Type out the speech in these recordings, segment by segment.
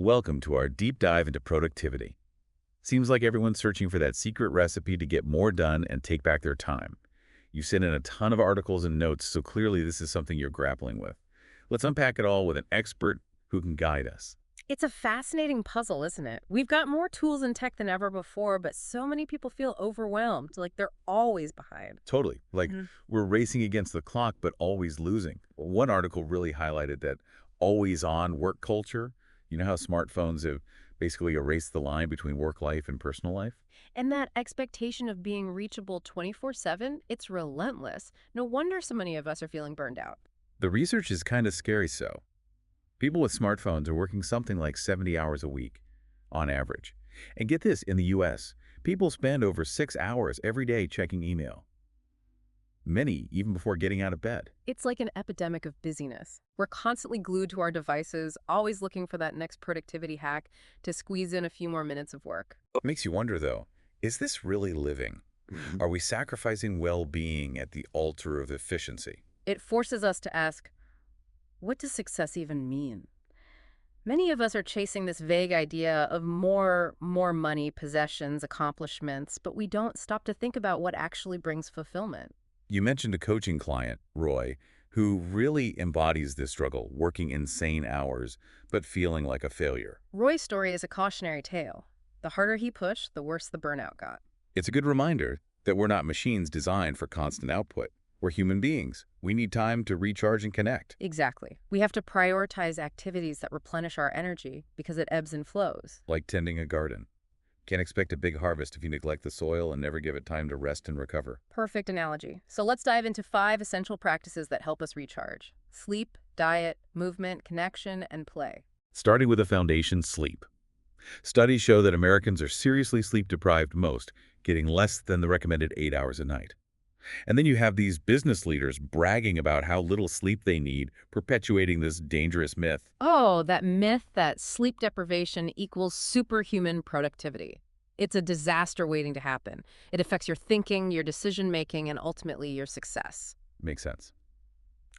Welcome to our deep dive into productivity. Seems like everyone's searching for that secret recipe to get more done and take back their time. You sent in a ton of articles and notes, so clearly this is something you're grappling with. Let's unpack it all with an expert who can guide us. It's a fascinating puzzle, isn't it? We've got more tools and tech than ever before, but so many people feel overwhelmed, like they're always behind. Totally. Like Mhm. we're racing against the clock, but always losing. One article really highlighted that always-on work culture. You know how smartphones have basically erased the line between work life and personal life? And that expectation of being reachable 24/7, it's relentless. No wonder so many of us are feeling burned out. The research is kind of scary so. People with smartphones are working something like 70 hours a week on average. And get this, in the US, people spend over 6 hours every day checking email. Many even before getting out of bed. It's like an epidemic of busyness. We're constantly glued to our devices, always looking for that next productivity hack to squeeze in a few more minutes of work. Makes you wonder though, is this really living? Are we sacrificing well-being at the altar of efficiency? It forces us to ask, what does success even mean? Many of us are chasing this vague idea of more money, possessions, accomplishments, but we don't stop to think about what actually brings fulfillment. You mentioned a coaching client, Roy, who really embodies this struggle, working insane hours, but feeling like a failure. Roy's story is a cautionary tale. The harder he pushed, the worse the burnout got. It's a good reminder that we're not machines designed for constant output. We're human beings. We need time to recharge and connect, Exactly. We have to prioritize activities that replenish our energy because it ebbs and flows. like tending a garden. Can't expect a big harvest if you neglect the soil and never give it time to rest and recover. Perfect analogy. So let's dive into 5 essential practices that help us recharge: sleep, diet, movement, connection, and play. Starting with the foundation, sleep. Studies show that Americans are seriously sleep deprived most, getting less than the recommended 8 hours a night. And then you have these business leaders bragging about how little sleep they need, perpetuating this dangerous myth. Oh, that myth that sleep deprivation equals superhuman productivity. It's a disaster waiting to happen. It affects your thinking, your decision-making, and ultimately your success. Makes sense.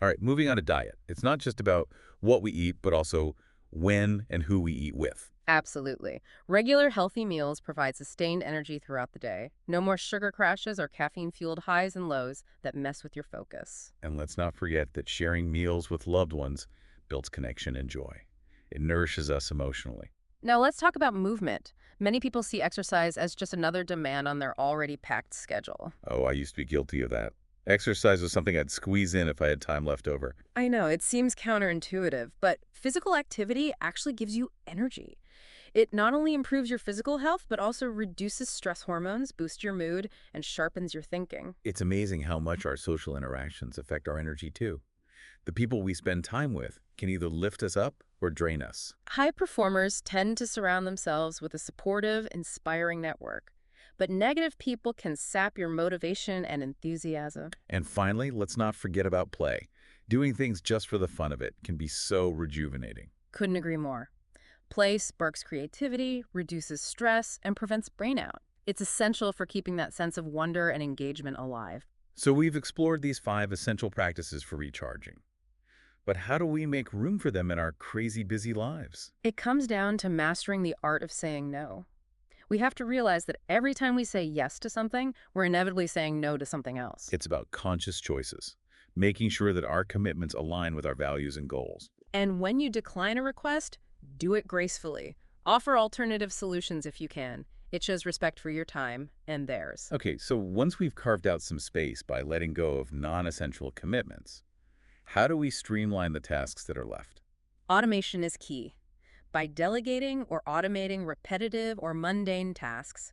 All right, moving on to diet. It's not just about what we eat, but also when and who we eat with. Absolutely. Regular healthy meals provide sustained energy throughout the day. No more sugar crashes or caffeine-fueled highs and lows that mess with your focus. And let's not forget that sharing meals with loved ones builds connection and joy. It nourishes us emotionally. Now let's talk about movement. Many people see exercise as just another demand on their already packed schedule. Oh, I used to be guilty of that. Exercise was something I'd squeeze in if I had time left over. I know, it seems counterintuitive, but physical activity actually gives you energy. It not only improves your physical health, but also reduces stress hormones, boosts your mood, and sharpens your thinking. It's amazing how much our social interactions affect our energy too. The people we spend time with can either lift us up or drain us. High performers tend to surround themselves with a supportive, inspiring network. But negative people can sap your motivation and enthusiasm. And finally, let's not forget about play. Doing things just for the fun of it can be so rejuvenating. Couldn't agree more. Play sparks creativity, reduces stress, and prevents burnout. It's essential for keeping that sense of wonder and engagement alive. So we've explored these 5 essential practices for recharging. But how do we make room for them in our crazy busy lives? It comes down to mastering the art of saying no. We have to realize that every time we say yes to something, we're inevitably saying no to something else. It's about conscious choices, making sure that our commitments align with our values and goals. And when you decline a request, do it gracefully. Offer alternative solutions if you can. It shows respect for your time and theirs. Okay, so once we've carved out some space by letting go of non-essential commitments, how do we streamline the tasks that are left? Automation is key. By delegating or automating repetitive or mundane tasks,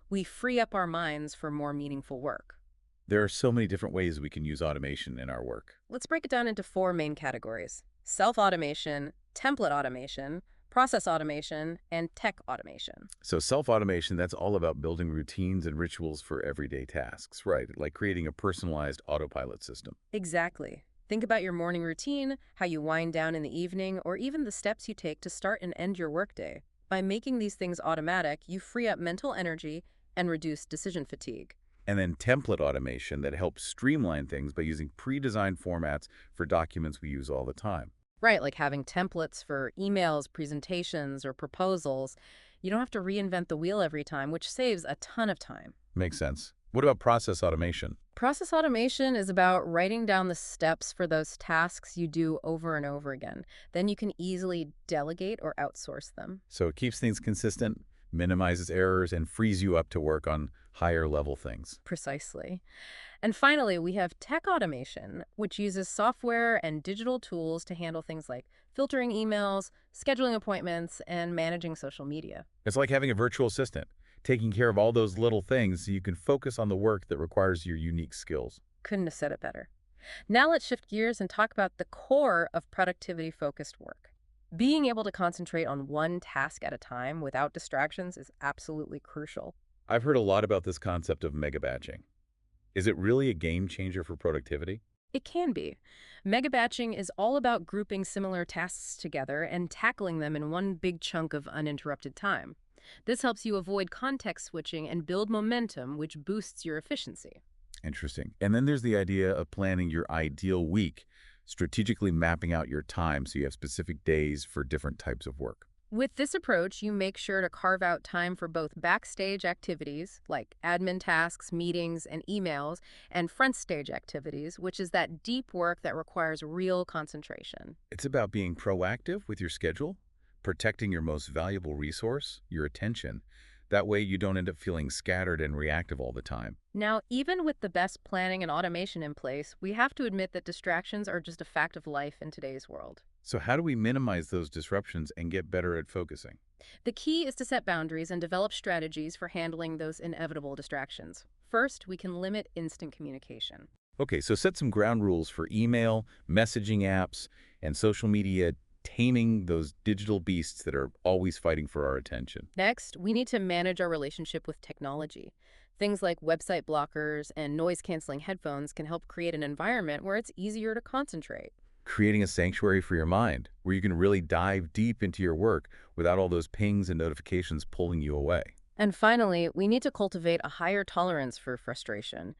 we free up our minds for more meaningful work. There are so many different ways we can use automation in our work. Let's break it down into 4 main categories: self-automation, template automation, process automation, and tech automation. So self-automation, that's all about building routines and rituals for everyday tasks, right? Like creating a personalized autopilot system. Exactly. Think about your morning routine, how you wind down in the evening, or even the steps you take to start and end your workday. By making these things automatic, you free up mental energy and reduce decision fatigue. And then template automation that helps streamline things by using pre-designed formats for documents we use all the time. Right, like having templates for emails, presentations, or proposals. You don't have to reinvent the wheel every time, which saves a ton of time. Makes sense. What about process automation? Process automation is about writing down the steps for those tasks you do over and over again. Then you can easily delegate or outsource them. So it keeps things consistent, minimizes errors, and frees you up to work on higher level things. Precisely. And finally, we have tech automation, which uses software and digital tools to handle things like filtering emails, scheduling appointments, and managing social media. It's like having a virtual assistant, taking care of all those little things so you can focus on the work that requires your unique skills. Couldn't have said it better. Now let's shift gears and talk about the core of productivity-focused work. Being able to concentrate on one task at a time without distractions is absolutely crucial. I've heard a lot about this concept of mega batching. Is it really a game changer for productivity? It can be. Mega batching is all about grouping similar tasks together and tackling them in one big chunk of uninterrupted time. This helps you avoid context switching and build momentum, which boosts your efficiency. Interesting. And then there's the idea of planning your ideal week, strategically mapping out your time so you have specific days for different types of work. With this approach, you make sure to carve out time for both backstage activities, like admin tasks, meetings, and emails, and front stage activities, which is that deep work that requires real concentration. It's about being proactive with your schedule, protecting your most valuable resource, your attention. That way you don't end up feeling scattered and reactive all the time. Now, even with the best planning and automation in place, we have to admit that distractions are just a fact of life in today's world. So how do we minimize those disruptions and get better at focusing? The key is to set boundaries and develop strategies for handling those inevitable distractions. First, we can limit instant communication. Okay, so set some ground rules for email, messaging apps, and social media, taming those digital beasts that are always fighting for our attention. Next, we need to manage our relationship with technology. Things like website blockers and noise-canceling headphones can help create an environment where it's easier to concentrate. Creating a sanctuary for your mind, where you can really dive deep into your work without all those pings and notifications pulling you away. And finally, we need to cultivate a higher tolerance for frustration.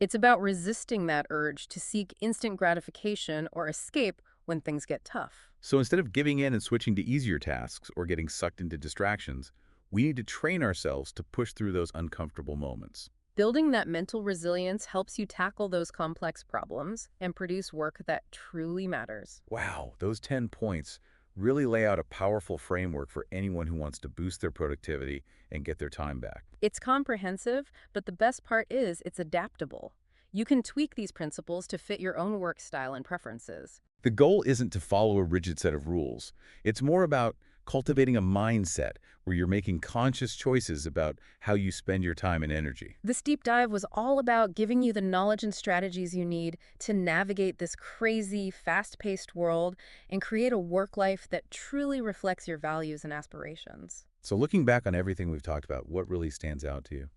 It's about resisting that urge to seek instant gratification or escape when things get tough. So instead of giving in and switching to easier tasks or getting sucked into distractions, we need to train ourselves to push through those uncomfortable moments. Building that mental resilience helps you tackle those complex problems and produce work that truly matters. Wow, those 10 points really lay out a powerful framework for anyone who wants to boost their productivity and get their time back. It's comprehensive, but the best part is it's adaptable. You can tweak these principles to fit your own work style and preferences. The goal isn't to follow a rigid set of rules. It's more about cultivating a mindset where you're making conscious choices about how you spend your time and energy. This deep dive was all about giving you the knowledge and strategies you need to navigate this crazy, fast-paced world and create a work life that truly reflects your values and aspirations. So looking back on everything we've talked about, what really stands out to you?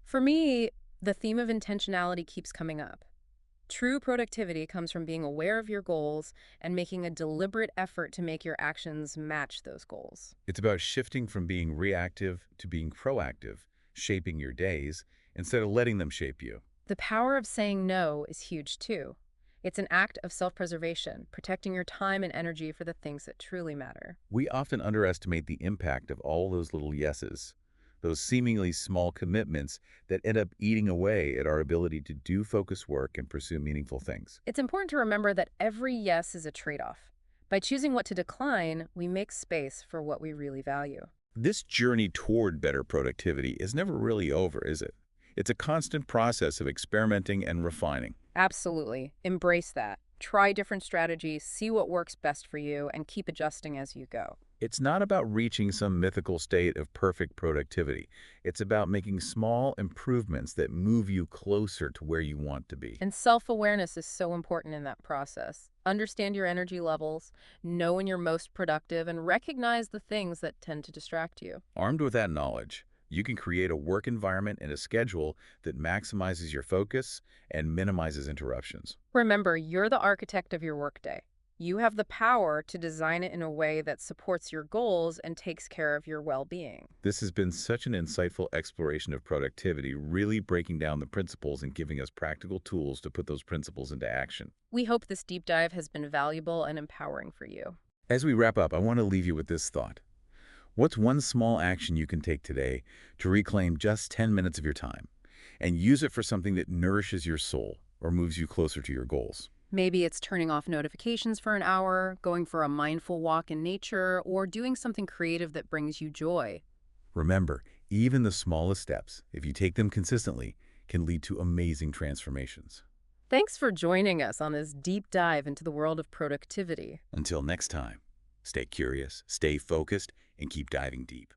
For me, the theme of intentionality keeps coming up. True productivity comes from being aware of your goals and making a deliberate effort to make your actions match those goals. It's about shifting from being reactive to being proactive, shaping your days instead of letting them shape you. The power of saying no is huge too. It's an act of self-preservation, protecting your time and energy for the things that truly matter. We often underestimate the impact of all those little yeses, those seemingly small commitments that end up eating away at our ability to do focused work and pursue meaningful things. It's important to remember that every yes is a trade-off. By choosing what to decline, we make space for what we really value. This journey toward better productivity is never really over, is it? It's a constant process of experimenting and refining. Absolutely. Embrace that. Try different strategies, see what works best for you, and keep adjusting as you go. It's not about reaching some mythical state of perfect productivity. It's about making small improvements that move you closer to where you want to be. And self-awareness is so important in that process. Understand your energy levels, know when you're most productive, and recognize the things that tend to distract you. Armed with that knowledge, you can create a work environment and a schedule that maximizes your focus and minimizes interruptions. Remember, you're the architect of your workday. You have the power to design it in a way that supports your goals and takes care of your well-being. This has been such an insightful exploration of productivity, really breaking down the principles and giving us practical tools to put those principles into action. We hope this deep dive has been valuable and empowering for you. As we wrap up, I want to leave you with this thought. What's one small action you can take today to reclaim just 10 minutes of your time and use it for something that nourishes your soul or moves you closer to your goals? Maybe it's turning off notifications for an hour, going for a mindful walk in nature, or doing something creative that brings you joy. Remember, even the smallest steps, if you take them consistently, can lead to amazing transformations. Thanks for joining us on this deep dive into the world of productivity. Until next time, stay curious, stay focused, and keep diving deep.